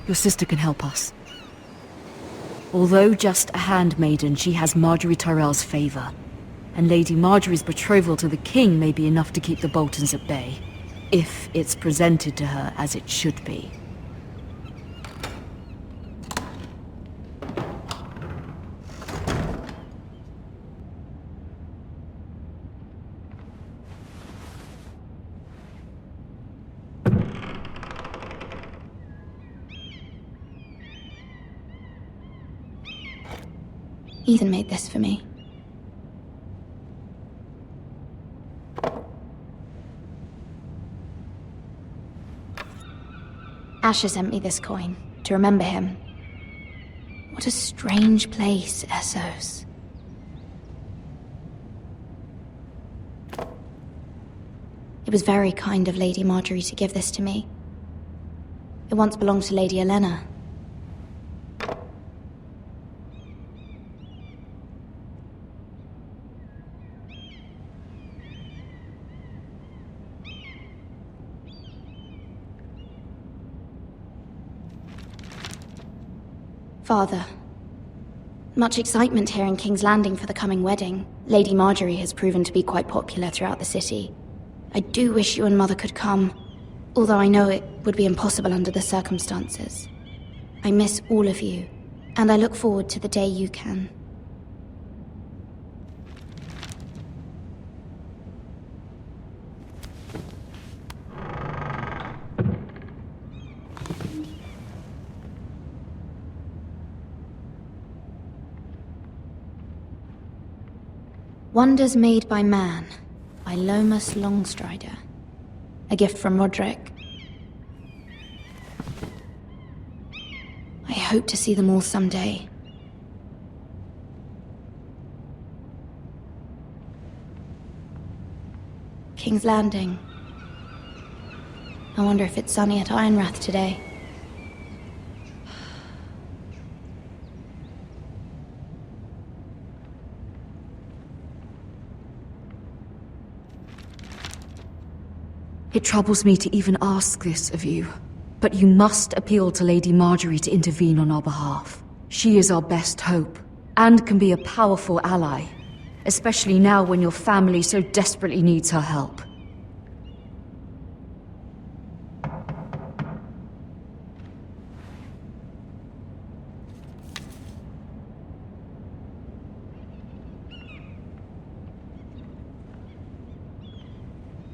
Your sister can help us. Although just a handmaiden, she has Marjorie Tyrell's favor. And Lady Marjorie's betrothal to the king may be enough to keep the Boltons at bay, if it's presented to her as it should be. Ethan made this for me. Asher sent me this coin, to remember him. What a strange place, Essos. It was very kind of Lady Marjorie to give this to me. It once belonged to Lady Elena. Father. Much excitement here in King's Landing for the coming wedding. Lady Marjorie has proven to be quite popular throughout the city. I do wish you and Mother could come, although I know it would be impossible under the circumstances. I miss all of you, and I look forward to the day you can. Wonders Made by Man, by Lomas Longstrider. A gift from Roderick. I hope to see them all someday. King's Landing. I wonder if it's sunny at Ironrath today. It troubles me to even ask this of you, but you must appeal to Lady Marjorie to intervene on our behalf. She is our best hope, and can be a powerful ally, especially now when your family so desperately needs her help.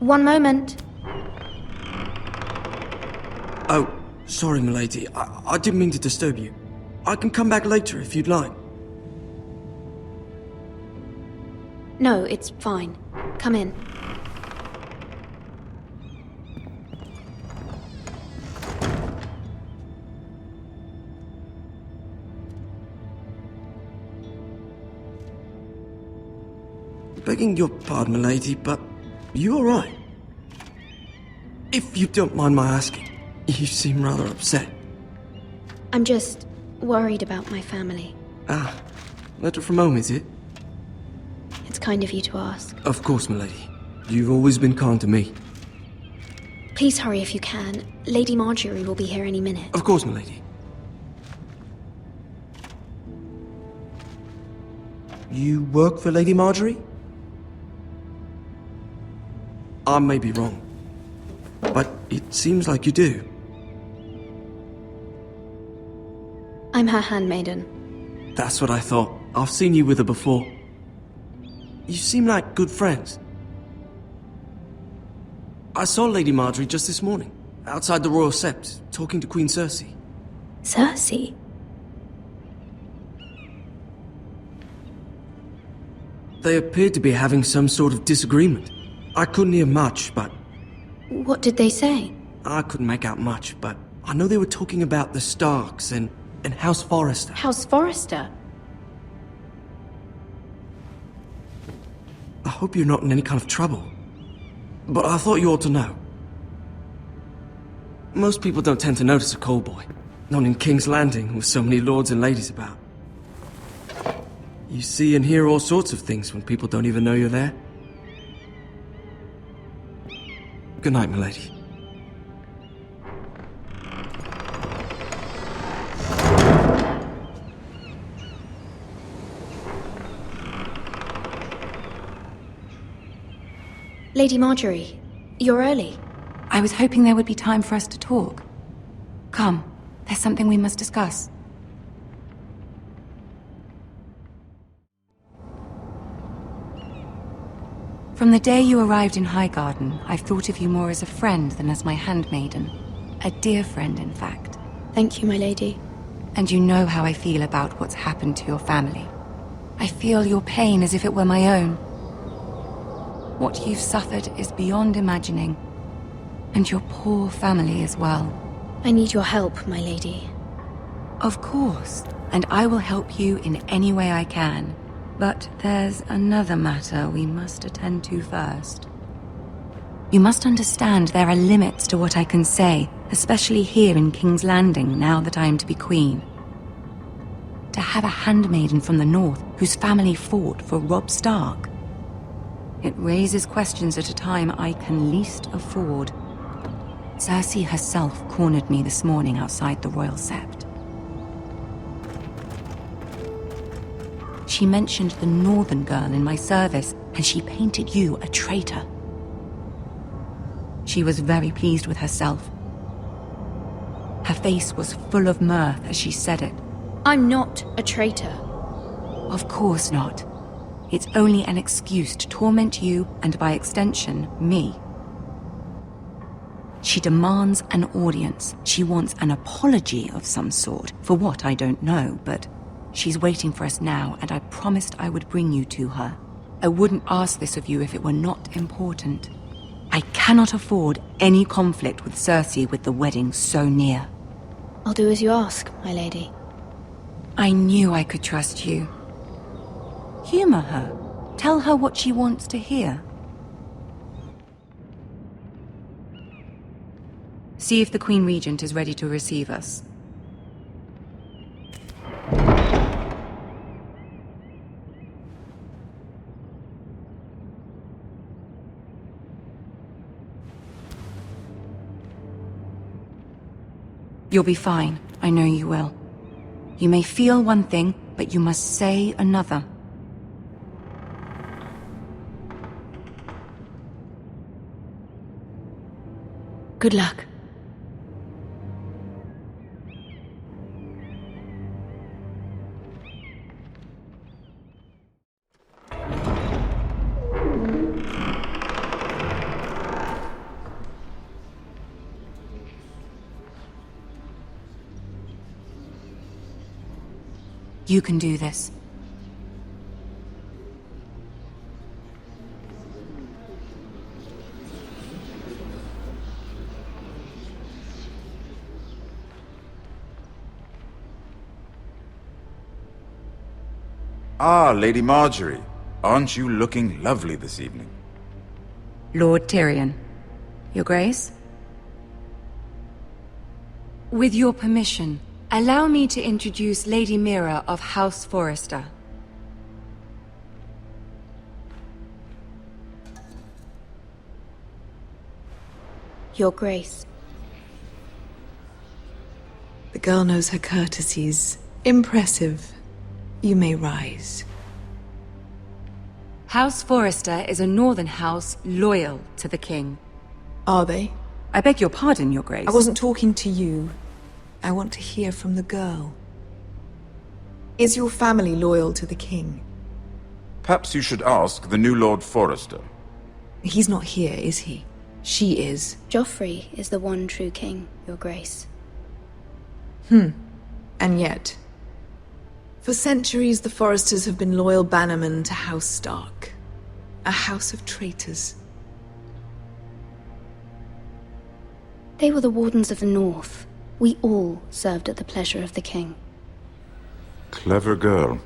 One moment. Oh, sorry, milady. I didn't mean to disturb you. I can come back later if you'd like. No, it's fine. Come in. Begging your pardon, milady, but you all right? If you don't mind my asking, you seem rather upset. I'm just worried about my family. Ah, letter from home, is it? It's kind of you to ask. Of course, milady. You've always been kind to me. Please hurry if you can. Lady Marjorie will be here any minute. Of course, milady. You work for Lady Marjorie? I may be wrong, but it seems like you do. I'm her handmaiden. That's what I thought. I've seen you with her before. You seem like good friends. I saw Lady Marjorie just this morning, outside the Royal Sept, talking to Queen Cersei. Cersei? They appeared to be having some sort of disagreement. I couldn't hear much, but... What did they say? I couldn't make out much, but I know they were talking about the Starks and House Forrester. House Forrester? I hope you're not in any kind of trouble. But I thought you ought to know. Most people don't tend to notice a call boy. Not in King's Landing, with so many lords and ladies about. You see and hear all sorts of things when people don't even know you're there. Good night, milady. Lady Marjorie, you're early. I was hoping there would be time for us to talk. Come, there's something we must discuss. From the day you arrived in Highgarden, I've thought of you more as a friend than as my handmaiden. A dear friend, in fact. Thank you, my lady. And you know how I feel about what's happened to your family. I feel your pain as if it were my own. What you've suffered is beyond imagining. And your poor family as well. I need your help, my lady. Of course, and I will help you in any way I can. But there's another matter we must attend to first. You must understand there are limits to what I can say, especially here in King's Landing, now that I am to be queen. To have a handmaiden from the north whose family fought for Robb Stark. It raises questions at a time I can least afford. Cersei herself cornered me this morning outside the Royal Sept. She mentioned the northern girl in my service, and she painted you a traitor. She was very pleased with herself. Her face was full of mirth as she said it. I'm not a traitor. Of course not. It's only an excuse to torment you, and by extension, me. She demands an audience. She wants an apology of some sort, for what I don't know, but she's waiting for us now, and I promised I would bring you to her. I wouldn't ask this of you if it were not important. I cannot afford any conflict with Cersei with the wedding so near. I'll do as you ask, my lady. I knew I could trust you. Humor her. Tell her what she wants to hear. See if the Queen Regent is ready to receive us. You'll be fine. I know you will. You may feel one thing, but you must say another. Good luck. You can do this. Ah, Lady Marjorie. Aren't you looking lovely this evening? Lord Tyrion. Your Grace? With your permission, allow me to introduce Lady Mira of House Forrester. Your Grace. The girl knows her courtesies. Impressive. You may rise. House Forrester is a northern house loyal to the king. Are they? I beg your pardon, Your Grace. I wasn't talking to you. I want to hear from the girl. Is your family loyal to the king? Perhaps you should ask the new Lord Forrester. He's not here, is he? She is. Joffrey is the one true king, Your Grace. And yet, for centuries the Forresters have been loyal bannermen to House Stark. A house of traitors. They were the Wardens of the North. We all served at the pleasure of the king. Clever girl.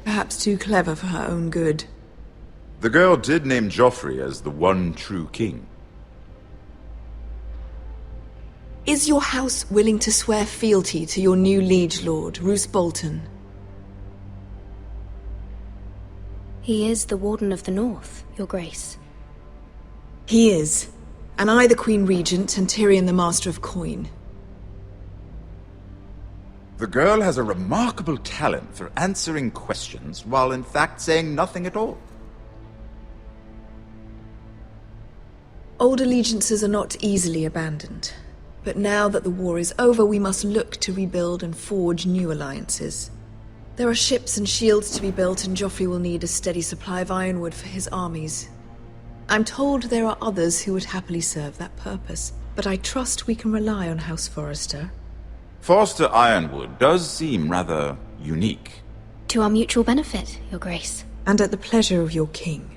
Perhaps too clever for her own good. The girl did name Joffrey as the one true king. Is your house willing to swear fealty to your new liege lord, Roose Bolton? He is the Warden of the North, Your Grace. He is. And I the Queen Regent and Tyrion the Master of Coin. The girl has a remarkable talent for answering questions while in fact saying nothing at all. Old allegiances are not easily abandoned. But now that the war is over, we must look to rebuild and forge new alliances. There are ships and shields to be built, and Joffrey will need a steady supply of ironwood for his armies. I'm told there are others who would happily serve that purpose, but I trust we can rely on House Forrester. Forrester Ironwood does seem rather unique. To our mutual benefit, Your Grace. And at the pleasure of your king.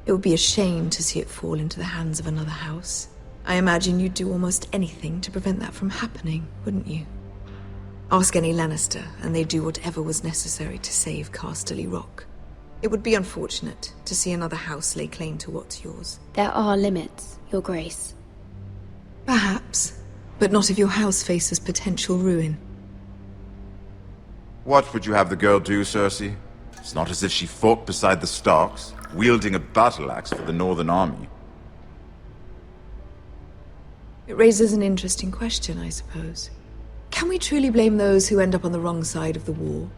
It would be a shame to see it fall into the hands of another house. I imagine you'd do almost anything to prevent that from happening, wouldn't you? Ask any Lannister, and they'd do whatever was necessary to save Casterly Rock. It would be unfortunate to see another house lay claim to what's yours. There are limits, Your Grace. Perhaps, but not if your house faces potential ruin. What would you have the girl do, Cersei? It's not as if she fought beside the Starks, wielding a battle axe for the Northern Army. It raises an interesting question, I suppose. Can we truly blame those who end up on the wrong side of the war?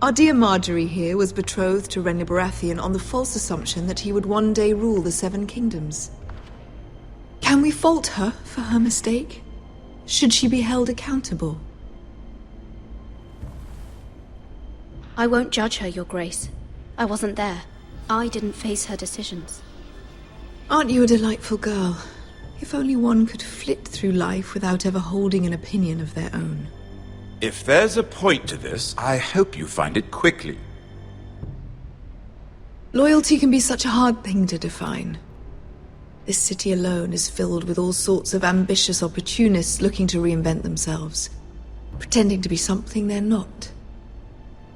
Our dear Marjorie here was betrothed to Renly Baratheon on the false assumption that he would one day rule the Seven Kingdoms. Can we fault her for her mistake? Should she be held accountable? I won't judge her, Your Grace. I wasn't there. I didn't face her decisions. Aren't you a delightful girl? If only one could flit through life without ever holding an opinion of their own. If there's a point to this, I hope you find it quickly. Loyalty can be such a hard thing to define. This city alone is filled with all sorts of ambitious opportunists looking to reinvent themselves, pretending to be something they're not.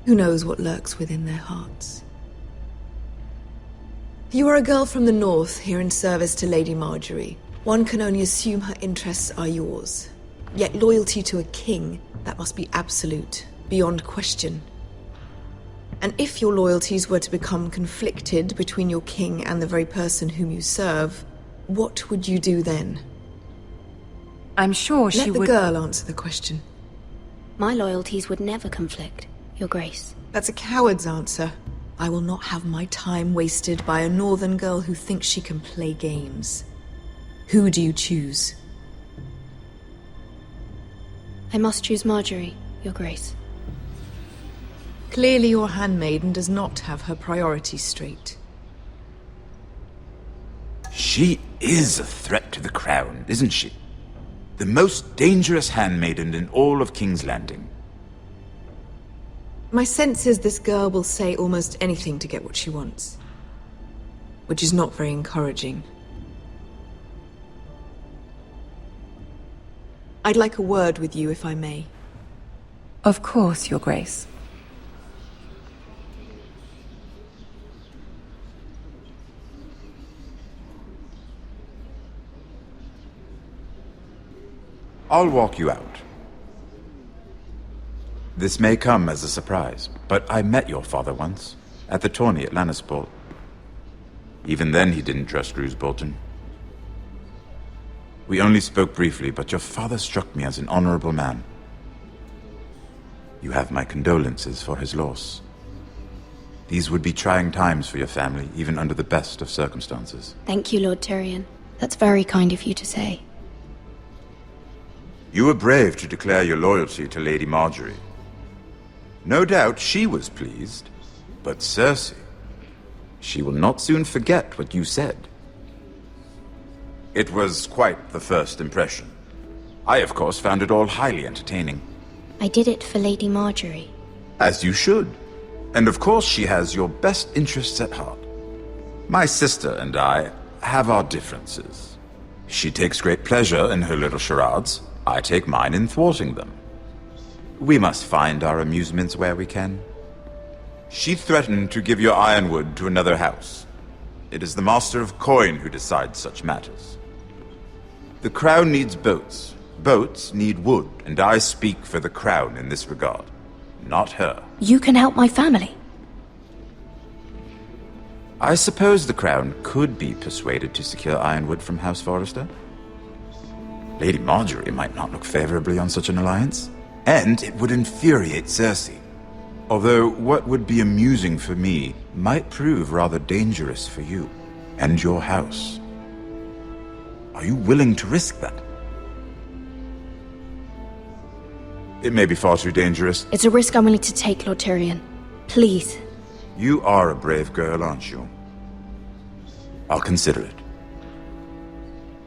Who knows what lurks within their hearts? You are a girl from the north, here in service to Lady Marjorie. One can only assume her interests are yours. Yet loyalty to a king, that must be absolute, beyond question. And if your loyalties were to become conflicted between your king and the very person whom you serve, what would you do then? I'm sure she Let the would... girl answer the question. My loyalties would never conflict, Your Grace. That's a coward's answer. I will not have my time wasted by a northern girl who thinks she can play games. Who do you choose? I must choose Marjorie, Your Grace. Clearly your handmaiden does not have her priorities straight. She is a threat to the crown, isn't she? The most dangerous handmaiden in all of King's Landing. My sense is this girl will say almost anything to get what she wants. Which is not very encouraging. I'd like a word with you, if I may. Of course, Your Grace. I'll walk you out. This may come as a surprise, but I met your father once, at the tourney at Lannisport. Even then he didn't trust Roose Bolton. We only spoke briefly, but your father struck me as an honorable man. You have my condolences for his loss. These would be trying times for your family, even under the best of circumstances. Thank you, Lord Tyrion. That's very kind of you to say. You were brave to declare your loyalty to Lady Marjorie. No doubt she was pleased, but Cersei, she will not soon forget what you said. It was quite the first impression. I, of course, found it all highly entertaining. I did it for Lady Marjorie. As you should. And of course she has your best interests at heart. My sister and I have our differences. She takes great pleasure in her little charades. I take mine in thwarting them. We must find our amusements where we can. She threatened to give your ironwood to another house. It is the Master of Coin who decides such matters. The Crown needs boats. Boats need wood, and I speak for the Crown in this regard, not her. You can help my family. I suppose the Crown could be persuaded to secure ironwood from House Forrester. Lady Marjorie might not look favorably on such an alliance, and it would infuriate Cersei. Although what would be amusing for me might prove rather dangerous for you. and your house. Are you willing to risk that? It may be far too dangerous. It's a risk I'm willing to take, Lord Tyrion. Please. You are a brave girl, aren't you? I'll consider it.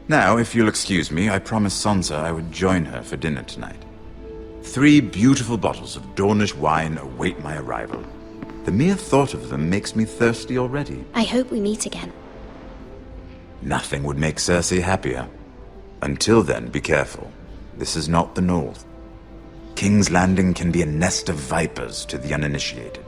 Now, if you'll excuse me, I promised Sansa I would join her for dinner tonight. 3 beautiful bottles of Dornish wine await my arrival. The mere thought of them makes me thirsty already. I hope we meet again. Nothing would make Cersei happier. Until then, be careful. This is not the North. King's Landing can be a nest of vipers to the uninitiated.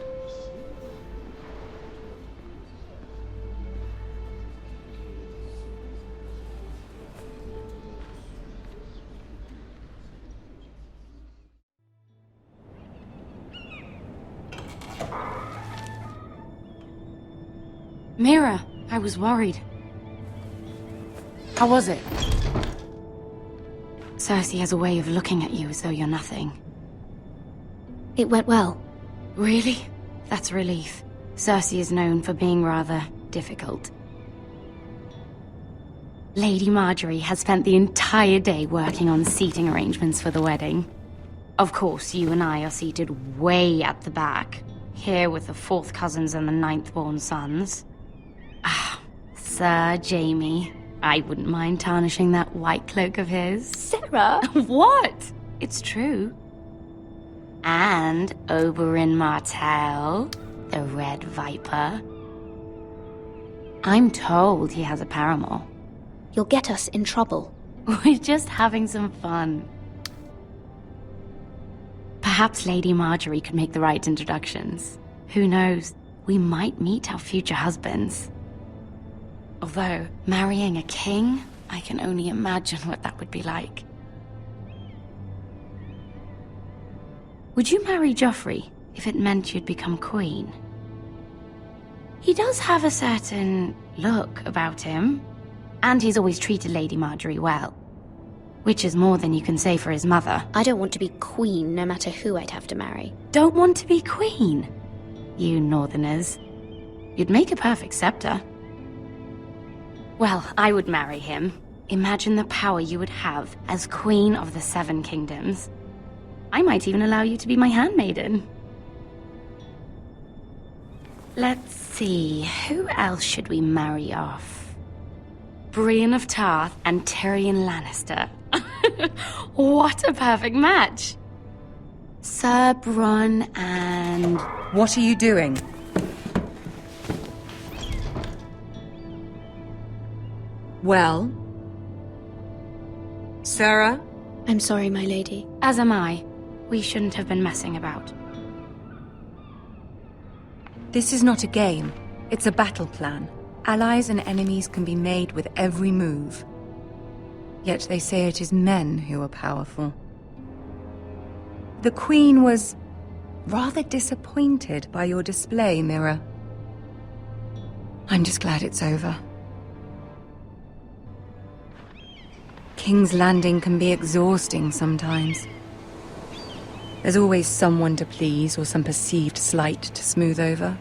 Mira, I was worried. How was it? Cersei has a way of looking at you as though you're nothing. It went well. Really? That's a relief. Cersei is known for being rather difficult. Lady Marjorie has spent the entire day working on seating arrangements for the wedding. Of course, you and I are seated way at the back, here with the 4th cousins and the 9th-born sons. Ah, Sir Jaime. I wouldn't mind tarnishing that white cloak of his. Sarah! What? It's true. And Oberyn Martell, the Red Viper. I'm told he has a paramour. You'll get us in trouble. We're just having some fun. Perhaps Lady Marjorie could make the right introductions. Who knows? We might meet our future husbands. Although, marrying a king, I can only imagine what that would be like. Would you marry Joffrey if it meant you'd become queen? He does have a certain look about him, and he's always treated Lady Marjorie well. Which is more than you can say for his mother. I don't want to be queen no matter who I'd have to marry. Don't want to be queen? You northerners. You'd make a perfect scepter. Well, I would marry him. Imagine the power you would have as Queen of the 7 Kingdoms. I might even allow you to be my handmaiden. Let's see, who else should we marry off? Brienne of Tarth and Tyrion Lannister. What a perfect match! Sir Bronn and... What are you doing? Well? Sarah? I'm sorry, my lady. As am I. We shouldn't have been messing about. This is not a game. It's a battle plan. Allies and enemies can be made with every move. Yet they say it is men who are powerful. The Queen was rather disappointed by your display, Mira. I'm just glad it's over. King's Landing can be exhausting sometimes. There's always someone to please or some perceived slight to smooth over.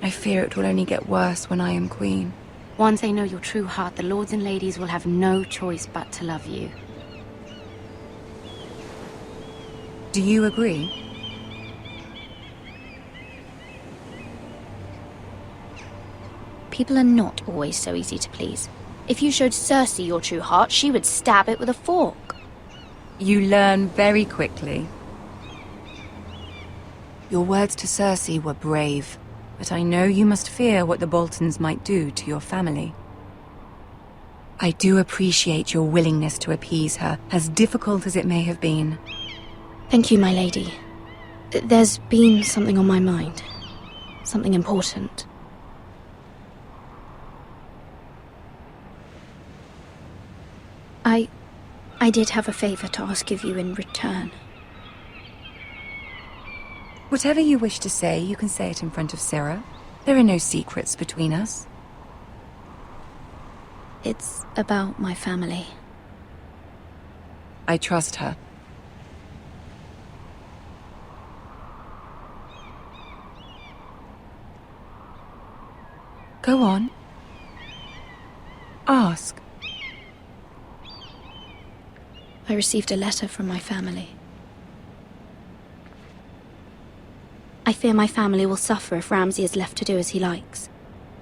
I fear it will only get worse when I am queen. Once they know your true heart, the lords and ladies will have no choice but to love you. Do you agree? People are not always so easy to please. If you showed Cersei your true heart, she would stab it with a fork. You learn very quickly. Your words to Cersei were brave, but I know you must fear what the Boltons might do to your family. I do appreciate your willingness to appease her, as difficult as it may have been. Thank you, my lady. There's been something on my mind. Something important. I did have a favor to ask of you in return. Whatever you wish to say, you can say it in front of Sarah. There are no secrets between us. It's about my family. I trust her. Go on. Ask. I received a letter from my family. I fear my family will suffer if Ramsay is left to do as he likes.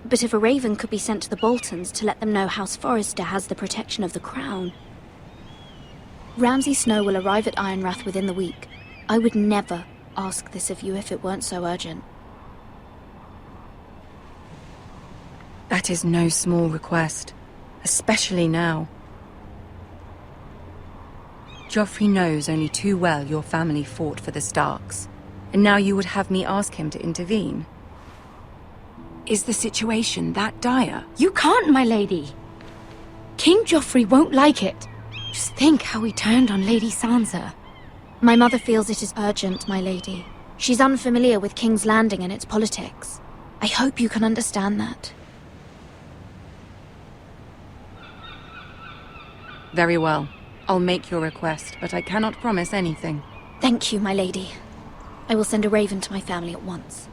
But if a raven could be sent to the Boltons to let them know House Forrester has the protection of the crown... Ramsay Snow will arrive at Ironrath within the week. I would never ask this of you if it weren't so urgent. That is no small request, especially now. Joffrey knows only too well your family fought for the Starks, and now you would have me ask him to intervene. Is the situation that dire? You can't, my lady! King Joffrey won't like it. Just think how he turned on Lady Sansa. My mother feels it is urgent, my lady. She's unfamiliar with King's Landing and its politics. I hope you can understand that. Very well. I'll make your request, but I cannot promise anything. Thank you, my lady. I will send a raven to my family at once.